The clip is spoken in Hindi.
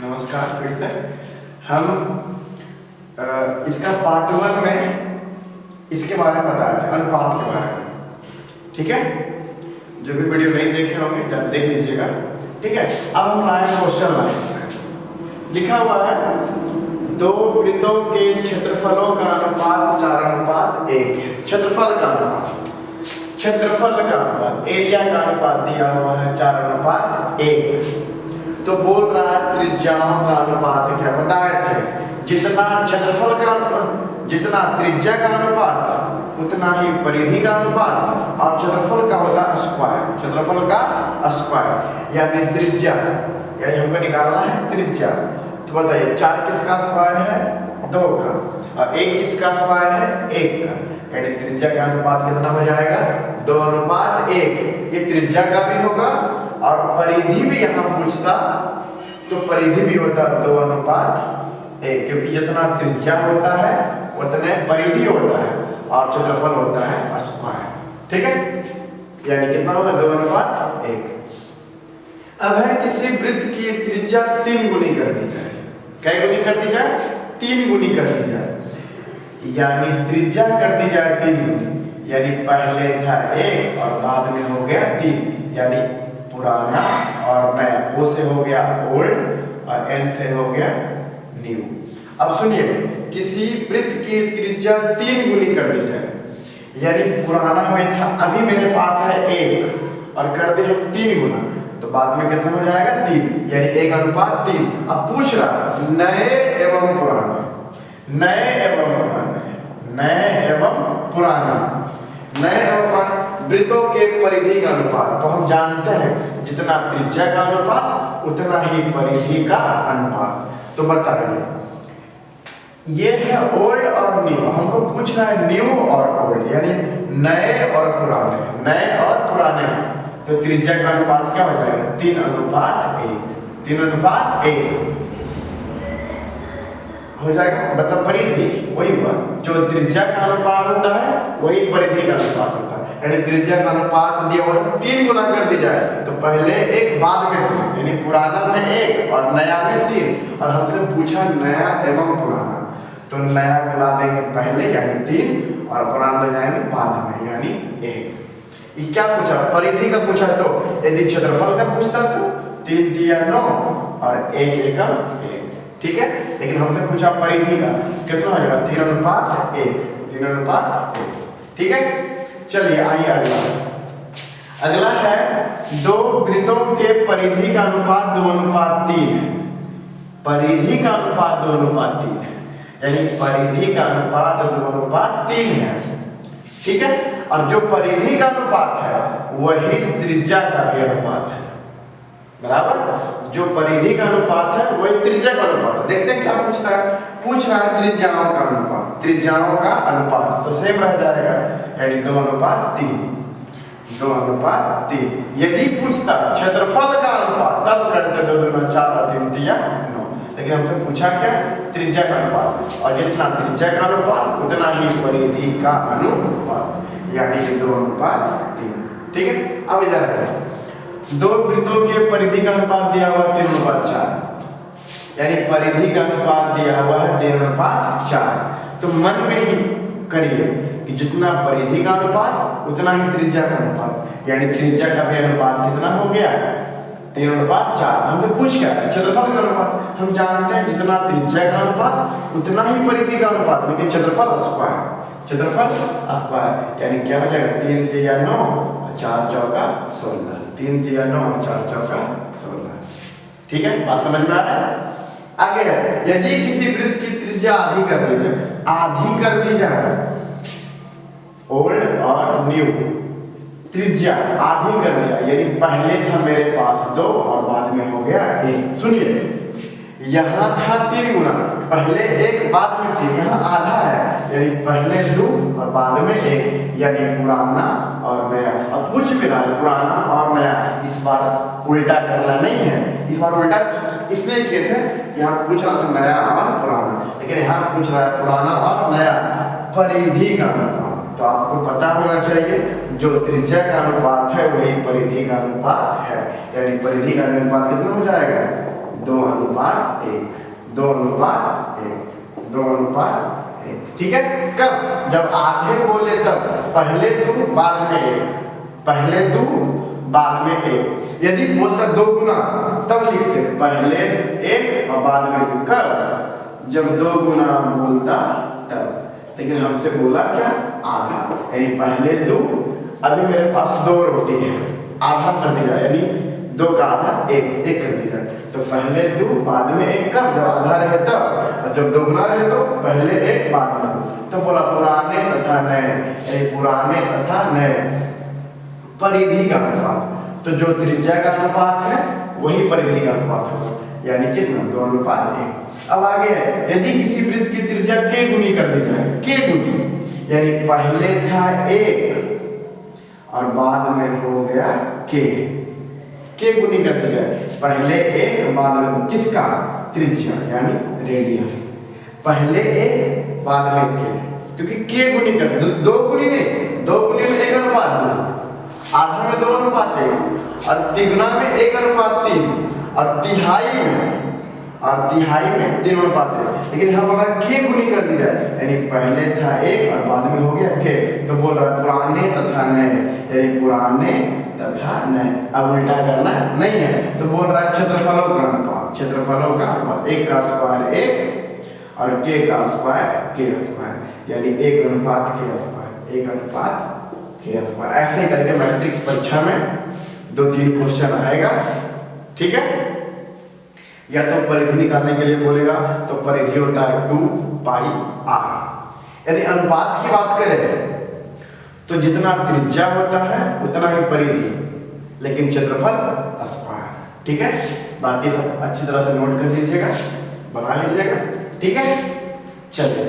नमस्कार। फिर से हम इसका पार्ट 1 में इसके बारे में बताए थे, अनुपात के बारे में। ठीक है, जो भी वीडियो नहीं देखे होंगे जब देख लीजिएगा। ठीक है, अब हम लाए क्वेश्चन लाए। लिखा हुआ है दो वृत्तों के क्षेत्रफलों का अनुपात 4:1 है। क्षेत्रफल का अनुपात एरिया का अनुपात दिया हुआ है 4:1। तो बोल रहा है त्रिज्याओं का अनुपात क्या बताए थे, जितना क्षेत्रफल का अनुपात, जितना त्रिज्या का अनुपात उतना ही परिधि का अनुपात, और क्षेत्रफल का होता है स्क्वायर, क्षेत्रफल का स्क्वायर यानी त्रिज्या, यानी हमको निकालना है त्रिज्या। तो बताइए 4 किसका स्क्वायर है, 2 का, और 1 किसका स्क्वायर है, 1 का, यानी त्रिज्या का अनुपात कितना हो जाएगा, 2:1। ये त्रिज्या का भी होगा और परिधि भी यहाँ पूछता तो परिधि भी होता 2:1, क्योंकि जितना त्रिज्या होता है उतने परिधि होता है और क्षेत्रफल होता है स्क्वायर। ठीक है, यानी कितना होगा, 2:1। अब है किसी वृत्त की त्रिज्या 3 गुनी कर दी जाए। कै गुनी कर दी जाए, 3 गुनी कर दी जाए, यानी त्रिज्या कर दी जाए 3 गुनी, यानी पहले था 1 और बाद में हो गया 3, यानी पुराना और नया। ओ से हो गया ओल्ड और एन से हो गया न्यू। अब सुनिए, किसी वृत्त की त्रिज्या 3 गुनी कर दी जाए, यानी पुराना में था, अभी मेरे पास है 1 और कर दे हम 3 गुना, तो बाद में कितना हो जाएगा, 3, यानी 1:3। अब पूछ रहा नए एवं पुराना, नए एवं पुराने, नए एवं पुराना, नए एवं पुराने वृत्तों के परिधि का अनुपात। तो हम जानते हैं जितना त्रिज्या का अनुपात उतना ही परिधि का अनुपात। तो बताइए, ये है ओल्ड और न्यू, हमको पूछ रहा है न्यू और ओल्ड, यानी नए और पुराने, नए और पुराने। तो त्रिज्या का अनुपात क्या हो जाएगा, 3:1, 3:1 हो जाएगा, मतलब परिधि वही हुआ, जो त्रिज्या का अनुपात होता है वही परिधि का अनुपात होता है। यानी त्रिज्या का अनुपात दिया हुआ 3 गुना कर दी जाए, तो पहले 1 बाद में 3, यानी पुराना में 1 और नया में 3। और हमसे पूछा नया एवं पुराना, तो नया को ला देंगे पहले यानी 3 और पुराना ले जाएंगे बाद में यानी 1। ये क्या पूछा, परिधि का पूछा। तो यदि क्षेत्रफल का पूछता तो 3 दिया 9 और 1 एकम 1। ठीक है, लेकिन हमसे पूछा परिधि का, कितना हो जाएगा, 3:1, 3:1। ठीक है, चलिए आइए अगला है दो वृत्तों के परिधि का अनुपात 2:3 है। परिधि का अनुपात 2:3 है, यानी परिधि का अनुपात 2:3 है। ठीक है, और जो परिधि का अनुपात है वही त्रिज्या का भी अनुपात है, बराबर। जो परिधि का अनुपात है वही त्रिज्या का अनुपात है। देखते हैं क्या पूछता है, पूछ रहा है त्रिज्याओं का अनुपात, त्रिज्याओं का अनुपात तो सेम रह जाएगा, यानी 2:3, 2:3। यदि पूछता क्षेत्रफल का अनुपात तब करते 2 दूना 4 और 3 दिया 9, लेकिन हमसे पूछा क्या, त्रिज्या का अनुपात, और जितना त्रिज्या का अनुपात उतना ही परिधि का अनुपात, यानी कि 2:3। ठीक है, अब इधर है दो वृत्तों के परिधि का अनुपात दिया हुआ 3:4, यानी परिधि का अनुपात दिया हुआ है 3:4। तो मन में ही करिए कि जितना परिधि का अनुपात उतना ही त्रिज्या का अनुपात, यानी त्रिज्या का भी अनुपात कितना हो गया, 3:4। हमसे पूछ क्या है, क्षेत्रफल का अनुपात। हम जानते हैं जितना त्रिज्या का अनुपात उतना ही परिधि का अनुपात, लेकिन क्षेत्रफल स्क्वायर, क्षेत्रफल स्क्वायर, यानी क्या हो जाएगा, 3 तिया 9 और 4 चौका 16, 3 तिया 9 और 4 चौका 16। ठीक है, बात समझ में आ रहा है। आगे है, यदि किसी वृत्त की त्रिज्या आधी कर दी जाए, आधी कर दी जाए, ओल्ड और न्यू, त्रिज्या आधी कर दिया, यानी पहले था मेरे पास 2 और बाद में हो गया 1। सुनिए, यहाँ था 3 गुना, पहले 1 बाद में 3, यहाँ आधा है, यानी पहले 2 और बाद में 1, यानी पुराना और नया। अब पूछ भी रहा है पुराना और नया, इस बार उल्टा करना नहीं है, इस बार उल्टा इसलिए किए थे, यहाँ पूछ रहा था नया और पुराना, लेकिन यहाँ पूछ रहा है पुराना और नया परिधि का अनुपात। तो आपको पता होना चाहिए जो त्रिज्या का अनुपात है वही परिधि का अनुपात है, यानी परिधि का अनुपात कितना हो जाएगा, 2:1, 2:1, 2:1। ठीक है। कब? जब आधे बोले तब पहले 2 बाद में 1, पहले 2 बाद में 1। यदि बोलता 2 गुना तब लिखते पहले 1 और बाद में 2। कब? जब 2 गुना बोलता तब। लेकिन हमसे बोला क्या? आधा, यानी पहले 2, अभी मेरे पास 2 रोटी है, आधा कर दिया, यानी 2 का आधा 1 कर दिया। तो पहले 2 बाद में 1 कब? जब आधा रहे तब, और जब 2 गुना रहे तो पहले 1 बाद में 2। तो बोला पुराने तथा नए, यानी पुराने तथा नए परिधि का अनुपात। तो जो त्रिज्या का अनुपात है वही परिधि का अनुपात होगा, यानी कितना? 2:1। अब आगे है, यदि किसी वृत्त की त्रिज्या k गुनी कर दी जाए, k गुनी, यानी पहले था 1 और बाद में हो गया k गुनी कर दी जाए, पहले 1 बाद में किसका? त्रिज्या यानी रेडियस। पहले 1 बाद में k, क्योंकि k गुनी कर 2 गुनी नहीं, 2 गुनी में 1:2, आधा में 2:1 और तिगुना में 1:3 और तिहाई में 3:1। लेकिन हम अगर k गुनी कर दी जाए, यानी पहले था 1 और बाद में हो गया k, तो बोल रहा है पुराने तथा नए, यानी पुराने तथा नए। अब उल्टा करना नहीं है, तो बोल रहा है क्षेत्रफलों का अनुपात, क्षेत्रफलों का अनुपात 1 का स्क्वायर 1 और k का स्क्वायर k स्क्वायर, यानी 1:k², 1:k²। ऐसे करके मैट्रिक्स परीक्षा में 2-3 क्वेश्चन आएगा। ठीक है। या तो परिधि निकालने के लिए बोलेगा तो परिधि होता है 2πr। यदि अनुपात की बात करें तो जितना त्रिज्या होता है उतना ही परिधि, लेकिन क्षेत्रफल स्क्वायर। ठीक है। बाकी सब अच्छी तरह से नोट कर लीजिएगा, बना लीजिएगा। ठीक है। चलिए।